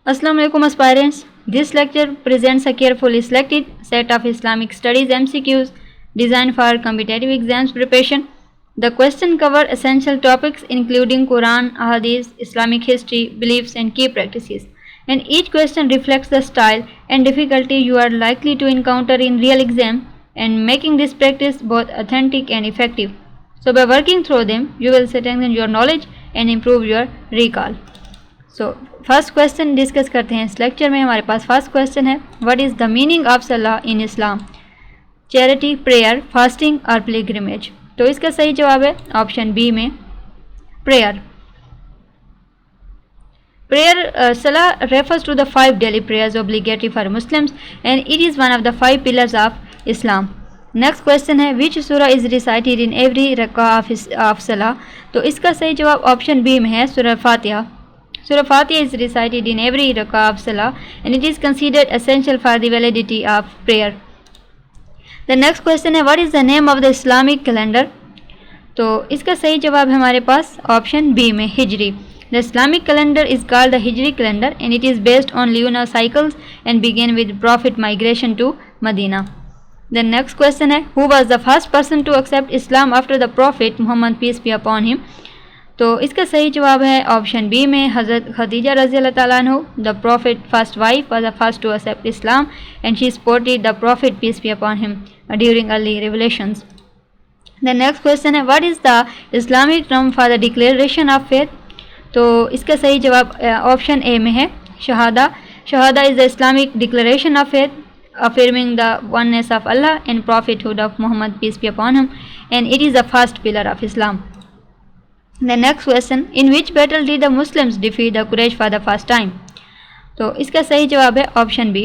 Assalamu alaikum aspirants. This lecture presents a carefully selected set of Islamic studies MCQs designed for competitive exams preparation. The questions cover essential topics including Quran, Ahadith, Islamic history, beliefs and key practices. And each question reflects the style and difficulty you are likely to encounter in real exam and making this practice both authentic and effective. So by working through them, you will strengthen your knowledge and improve your recall. So first question discuss करते हैं इस lecture में। हमारे पास first question है, what is the meaning of सलाह इन इस्लाम? Charity, prayer, fasting और pilgrimage. तो इसका सही जवाब है ऑप्शन बी में prayer. Prayer Salah refers to the 5 daily prayers obligatory for Muslims and it is one of the 5 pillars of Islam. Next question है, which सूरा इज़ रिसाइटेड इन एवरी रका ऑफ सलाह? तो इसका सही जवाब ऑप्शन बी में है सूरा फातिहा। Surah Fatiha is recited in every rak'ah of Salah and it is considered essential for the validity of prayer. The next question है, what is the name of the Islamic calendar? तो इसका सही जवाब है हमारे पास ऑप्शन बी में हिजरी। The Islamic calendar is called the Hijri calendar and it is based on lunar cycles and began with Prophet migration to Medina. The next question है, who was the first person to accept Islam after the Prophet Muhammad peace be upon him? तो इसका सही जवाब है option B में हज़रत खदीजा रज़ी अल्लाह ताला अन्हा। The prophet first wife was the first to accept Islam and she supported the prophet peace be upon him during early revelations. The next question है, what is the Islamic term for the declaration of faith? तो इसका सही जवाब option a में है शहादा। शहादा is the Islamic declaration of faith affirming the oneness of Allah and prophethood of Muhammad peace be upon him and it is the first pillar of Islam. The next question, in which battle did the Muslims defeat the Quraysh for the first time? तो इसका सही जवाब है option B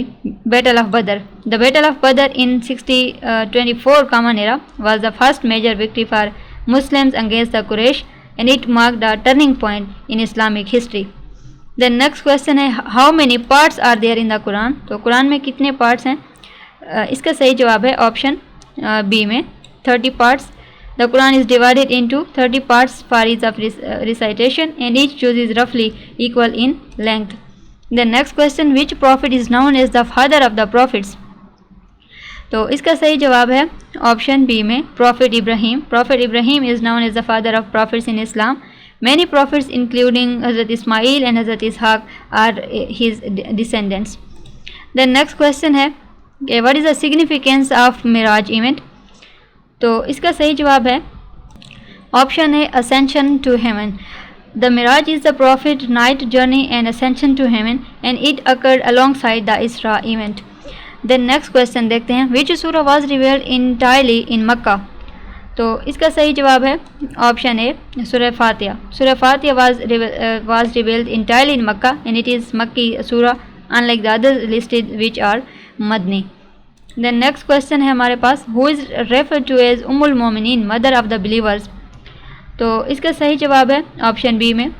battle of बदर। The battle of बदर इन 24 common era was the first major victory for Muslims against the Quraysh and it marked a turning point in Islamic history. The next question है, how many parts are there in the Quran? तो कुरान में कितने parts हैं? इसका सही जवाब है option B में 30 parts. The Quran is divided into 30 parts for each of recitation and each juz is roughly equal in length. The next question, which prophet is known as the father of the prophets? तो इसका सही जवाब है option B में Prophet Ibrahim. Prophet Ibrahim is known as the father of prophets in Islam. Many prophets including Hazrat Ismail and Hazrat Ishaq are his descendants. The next question है, what is the significance of Miraj event? तो इसका सही जवाब है option है ascension to heaven. The Miraj is the prophet night journey and ascension to heaven and it occurred alongside the Isra event. Then next question देखते हैं, which surah was revealed entirely in Makkah? तो इसका सही जवाब है option A सूरह फातिहा। सूरह फातिहा was revealed entirely in Makkah and it is Makki surah unlike the others listed which are Madni. The next question है हमारे पास, who is referred to as उम्मुल मोमिनीन मदर ऑफ द बिलीवर्स? तो इसका सही जवाब है ऑप्शन बी में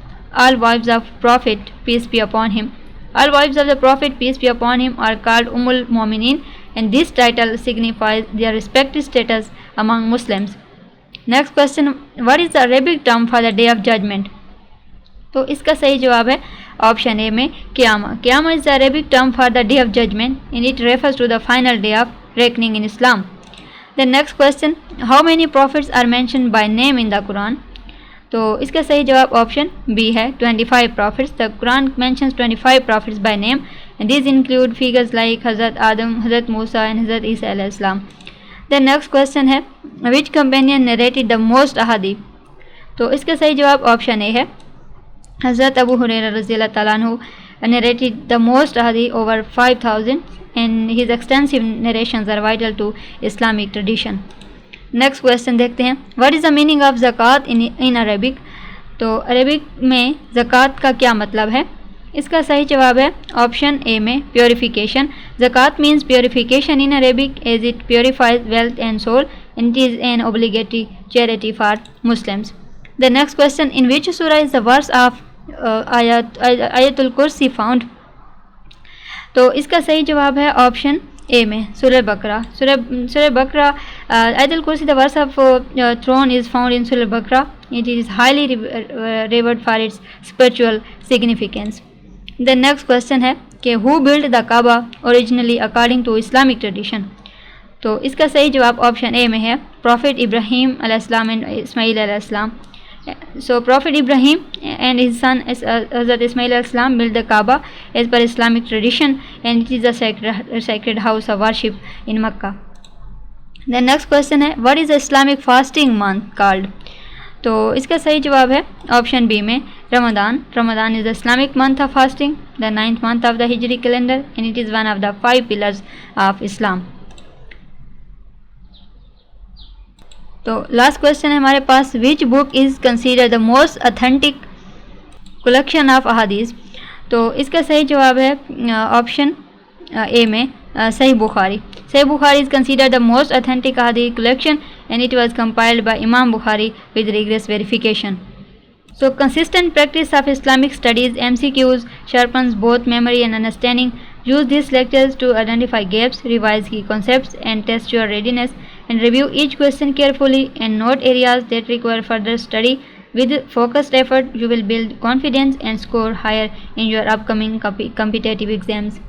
all wives of prophet peace be upon him. All wives of the prophet peace be upon him are called ummul mominin and this title signifies their respective status among Muslims. Next question, what is the Arabic term for the day of judgment? तो इसका सही जवाब है option a में क़यामा। क़यामा is the Arabic term for the day of judgment and it refers to the final day of reckoning in Islam. The next question, how many prophets are mentioned by name in the Quran? तो इसका सही जवाब option B है 25 prophets. The Quran mentions 25 prophets by name and these include figures like Hazrat Adam, Hazrat Musa and Hazrat Isa alayhi salam. The next question है, which companion narrated the most ahadith? तो इसका सही जवाब option ए है हज़रत अबू हुरैरा रज़ी अल्लाह ताला अन्हु narrated the most ahadith over 5000 and his extensive narrations are vital to Islamic tradition. Next question देखते हैं, what is the meaning of ज़कात इन अरबिक? तो अरबिक में ज़कात का क्या मतलब है? इसका सही जवाब है ऑप्शन ए में प्योरिफिकेशन. ज़कात means purification in Arabic as it purifies wealth and soul and it is an obligatory charity for Muslims. The next question, in which सूरा इज़ द वर्स ऑफ आयतुल कुर्सी फाउंड? तो इसका सही जवाब है ऑप्शन ए में सूरह बकरा. सूरह Baqarah Ayatul Kursi the verse of throne is found in Surah Baqarah. It is highly revered for its spiritual significance. The next question है कि who build the Kaaba originally according to Islamic tradition. तो इसका सही जवाब option a में है, profit Ibrahim अलैहिस्सलाम and Ismail अलैहिस्सलाम। So Prophet Ibrahim and his son Hazrat Ismail al-Islam built the Kaaba as per Islamic tradition, and it is a sacred house of worship in Makkah. The next question है, what is the Islamic fasting month called? तो इसका सही जवाब है option B में, Ramadan. Ramadan is the Islamic month of fasting, the 9th month of the Hijri calendar, and it is one of the 5 pillars of Islam. तो last question है हमारे पास, which book is consider the most authentic collection of अहादीस। तो इसका सही जवाब है ऑप्शन ए में, सही बुखारी। सही बुखारी is consider the most authentic अहादीस collection and it was compiled by इमाम बुखारी with rigorous verification. So consistent practice of Islamic studies, MCQs, sharpens both memory and understanding. Use these lectures to identify gaps, revise key concepts, and test your readiness. And review each question carefully and note areas that require further study. With focused effort, you will build confidence and score higher in your upcoming competitive exams.